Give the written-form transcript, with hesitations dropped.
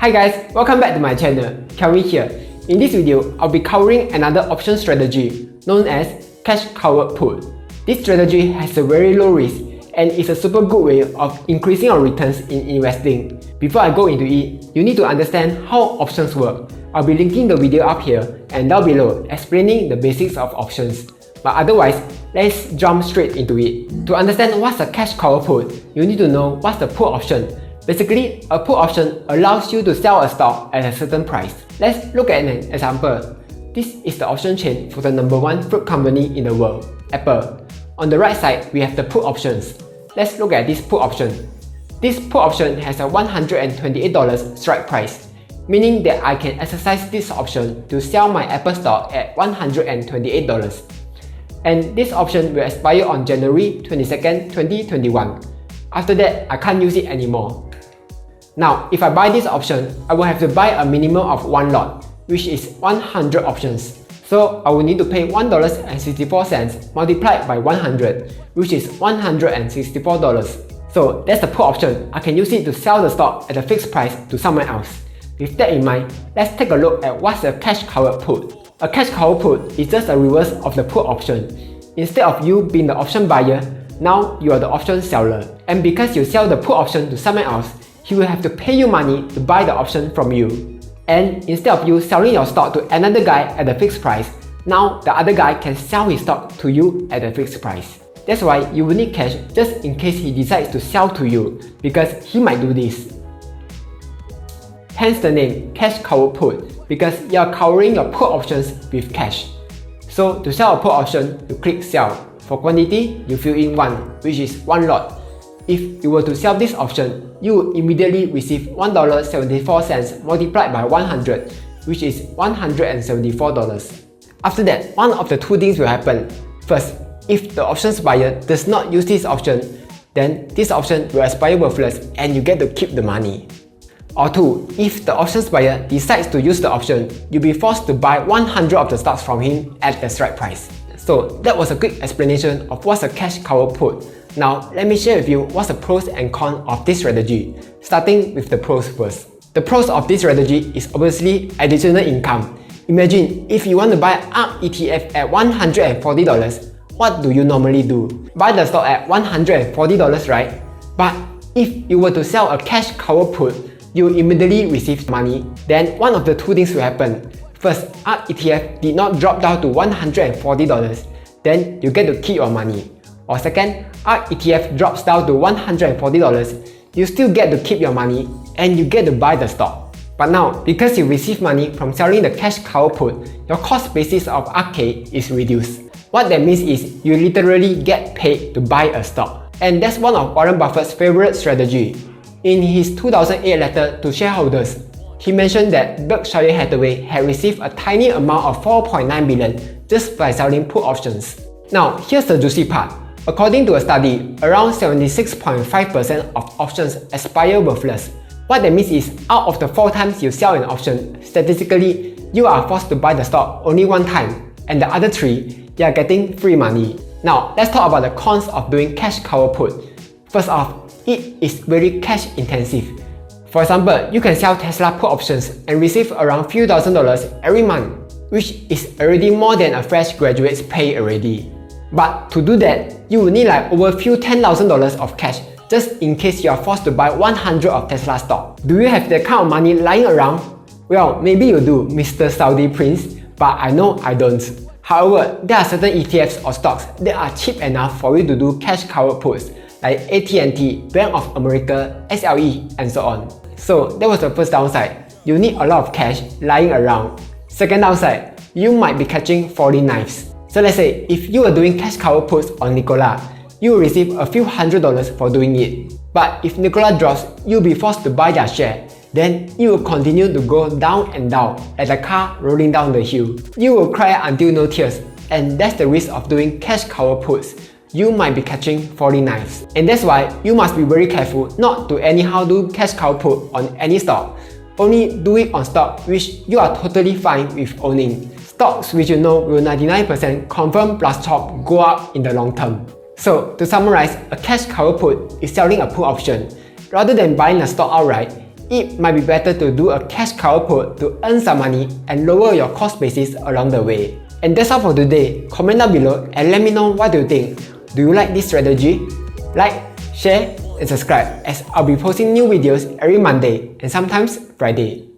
Hi guys, welcome back to my channel, Kelvin here. In this video, I'll be covering another option strategy known as cash covered put. This strategy has a very low risk and is a super good way of increasing your returns in investing. Before I go into it, you need to understand how options work. I'll be linking the video up here and down below explaining the basics of options. But otherwise, let's jump straight into it. To understand what's a cash covered put, you need to know what's the put option. Basically, a put option allows you to sell a stock at a certain price. Let's look at an example. This is the option chain for the #1 fruit company in the world, Apple. On the right side, we have the put options. Let's look at this put option. This put option has a $128 strike price, meaning that I can exercise this option to sell my Apple stock at $128. And this option will expire on January 22nd, 2021. After that, I can't use it anymore. Now, if I buy this option, I will have to buy a minimum of one lot, which is 100 options. So I will need to pay $1.64 multiplied by 100, which is $164. So that's the put option. I can use it to sell the stock at a fixed price to someone else. With that in mind, let's take a look at what's a cash covered put. A cash covered put is just a reverse of the put option. Instead of you being the option buyer, now you are the option seller. And because you sell the put option to someone else, he will have to pay you money to buy the option from you. And instead of you selling your stock to another guy at a fixed price, now the other guy can sell his stock to you at a fixed price. That's why you will need cash just in case he decides to sell to you, because he might do this. Hence the name cash covered put, because you are covering your put options with cash. So to sell a put option, you click sell. For quantity, you fill in 1, which is 1 lot. If you were to sell this option, you will immediately receive $1.74 multiplied by 100, which is $174. After that, one of the two things will happen. First, if the options buyer does not use this option, then this option will expire worthless and you get to keep the money. Or 2, if the options buyer decides to use the option, you'll be forced to buy 100 of the stocks from him at the strike price. So that was a quick explanation of what's a cash covered put. Now let me share with you what's the pros and cons of this strategy, starting with the pros first. The pros of this strategy is obviously additional income. Imagine if you want to buy ARK ETF at $140, what do you normally do? Buy the stock at $140, right? But if you were to sell a cash covered put, you immediately receive money. Then one of the two things will happen. First, ARK ETF did not drop down to $140, then you get to keep your money. Or second, ARK ETF drops down to $140, you still get to keep your money and you get to buy the stock. But now, because you receive money from selling the cash covered put, your cost basis of ARK is reduced. What that means is you literally get paid to buy a stock. And that's one of Warren Buffett's favorite strategy. In his 2008 letter to shareholders, he mentioned that Berkshire Hathaway had received a tiny amount of $4.9 billion just by selling put options. Now, here's the juicy part. According to a study, around 76.5% of options expire worthless. What that means is, out of the 4 times you sell an option, statistically, you are forced to buy the stock only 1 time, and the other 3, you are getting free money. Now, let's talk about the cons of doing cash covered put. First off, it is very cash intensive. For example, you can sell Tesla put options and receive around few $1,000s every month, which is already more than a fresh graduate's pay already. But to do that, you will need like over few $10,000 of cash just in case you are forced to buy 100 of Tesla stock. Do you have that kind of money lying around? Well, maybe you do, Mr. Saudi Prince, but I know I don't. However, there are certain ETFs or stocks that are cheap enough for you to do cash covered puts, like AT&T, Bank of America, SLE, and so on. So that was the first downside. You need a lot of cash lying around. Second downside, you might be catching falling knives. So let's say if you are doing cash covered puts on Nikola, you will receive a few $100s for doing it. But if Nikola drops, you'll be forced to buy their share. Then you will continue to go down and down like a car rolling down the hill. You will cry until no tears, and that's the risk of doing cash covered puts. You might be catching falling knives. And that's why you must be very careful not to anyhow do cash covered put on any stock. Only do it on stock which you are totally fine with owning. Stocks which you know will 99% confirm plus chop go up in the long term. So to summarize, a cash covered put is selling a put option. Rather than buying a stock outright, it might be better to do a cash cover put to earn some money and lower your cost basis along the way. And that's all for today. Comment down below and let me know what do you think. Do you like this strategy? Like, share and subscribe as I'll be posting new videos every Monday and sometimes Friday.